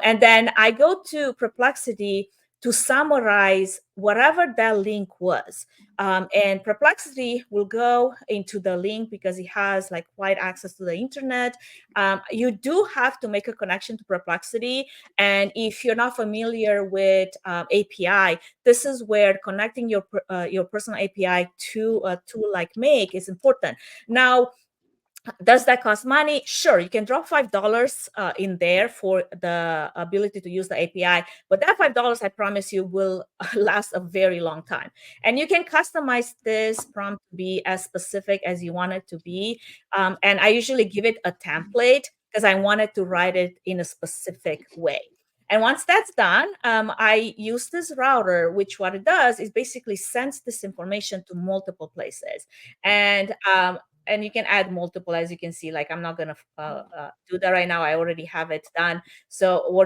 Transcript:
And then I go to Perplexity to summarize whatever that link was. And Perplexity will go into the link because it has like wide access to the internet. You do have to make a connection to Perplexity. And if you're not familiar with API, this is where connecting your personal API to a tool like Make is important. Now, does that cost money? Sure, you can drop $5 in there for the ability to use the API, but that $5, I promise you, will last a very long time. And you can customize this prompt to be as specific as you want it to be. And I usually give it a template because I wanted to write it in a specific way. And once that's done, I use this router, which what it does is basically sends this information to multiple places. And you can add multiple, as you can see. Like, I'm not going to do that right now. I already have it done. So what